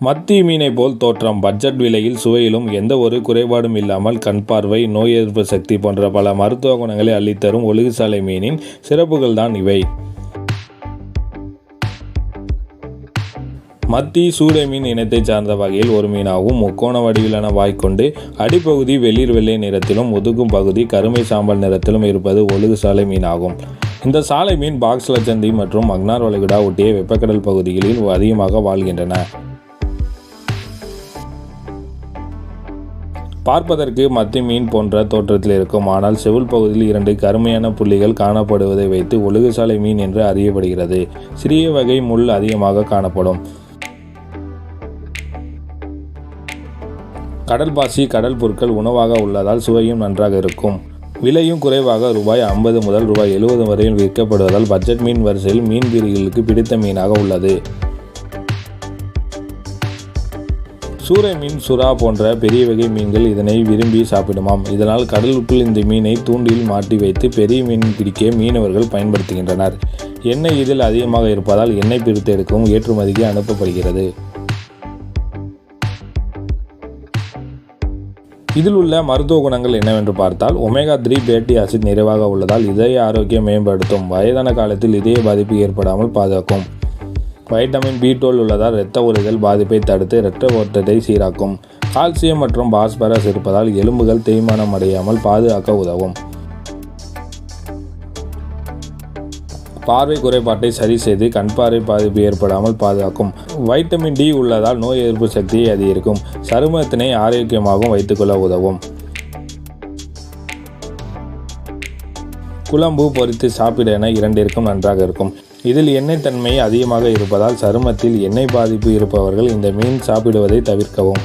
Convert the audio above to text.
மத்தி மீனை போல் தோற்றம், பட்ஜெட் விலையில், சுவையிலும் எந்த ஒரு குறைபாடும் இல்லாமல் கண் பார்வை, நோய் எதிர்ப்பு சக்தி போன்ற பல மருத்துவ குணங்களை அள்ளித்தரும் ஒழுகுசாலை மீனின் சிறப்புகள் தான் இவை. மத்தி சூடை மீன் இனத்தை சார்ந்த வகையில் ஒரு மீனாகவும், முக்கோண வடிவிலான வாய்க்கொண்டு அடிப்பகுதி வெளிர் வெள்ளை நிறத்திலும், முதுகும் பகுதி கருமை சாம்பல் நிறத்திலும் இருப்பது ஒழுகுசாலை மீனாகும். இந்த சாலை மீன் பாக்ஸ் லட்சந்தி மற்றும் மன்னார் வளைகுடா ஒட்டிய வெப்பக்கடல் பகுதிகளில் அதிகமாக வாழ்கின்றன. பார்ப்பதற்கு மத்தி மீன் போன்ற தோற்றத்தில் இருக்கும். ஆனால் செவுள் பகுதியில் 2 கருமையான புள்ளிகள் காணப்படுவதை வைத்து ஒழுகுசாலை மீன் என்று அறியப்படுகிறது. சிறிய வகை முள் அதிகமாக காணப்படும். கடல் பாசி, கடல் புற்கள் உணவாக உள்ளதால் சுவையும் நன்றாக இருக்கும். விலையும் குறைவாக ரூபாய் 50 முதல் ரூபாய் 70 வரையில் விற்கப்படுவதால் பட்ஜெட் மீன் வரிசையில் மீன் பிரிவுகளுக்கு பிடித்த மீனாக உள்ளது. சூறை மீன், சுறா போன்ற பெரிய வகை மீன்கள் இதனை விரும்பி சாப்பிடுமாம். இதனால் கடலுக்குள் இந்த மீனை தூண்டில் மாட்டி வைத்து பெரிய மீன் பிடிக்க மீனவர்கள் பயன்படுத்துகின்றனர். எண்ணெய் இதில் அதிகமாக இருப்பதால் எண்ணெய் பிரித்து எடுக்கவும் ஏற்றுமதிக்கு அனுப்பப்படுகிறது. இதில் உள்ள மருத்துவ குணங்கள் என்னவென்று பார்த்தால், ஒமேகா 3 ஃபேட்டி ஆசிட் நிறைவாக உள்ளதால் இதய ஆரோக்கியம் மேம்படுத்தும். வயதான காலத்தில் இதய பாதிப்பு ஏற்படாமல் பாதுகாக்கும். வைட்டமின் B12 உள்ளதால் இரத்த உறைதல் பாதிப்பை தடுத்து இரத்த ஓட்டத்தை சீராக்கும். கால்சியம் மற்றும் பாஸ்பரஸ் இருப்பதால் எலும்புகள் தேய்மானம் அடையாமல் பாதுகாக்க உதவும். பார்வை குறைபாட்டை சரி செய்து கண் பார்வை பாதிப்பு ஏற்படாமல் பாதுகாக்கும். வைட்டமின் D உள்ளதால் நோய் எதிர்ப்பு சக்தியை அதிகரிக்கும். சருமத்தினை ஆரோக்கியமாகவும் வைத்துக்கொள்ள உதவும். குழம்பு, பொரித்து சாப்பிட என இரண்டிற்கும் நன்றாக இருக்கும். இதில் எண்ணெய் தன்மை அதிகமாக இருப்பதால் சருமத்தில் எண்ணெய் பாதிப்பு இருப்பவர்கள் இந்த மீன் சாப்பிடுவதை தவிர்க்கவும்.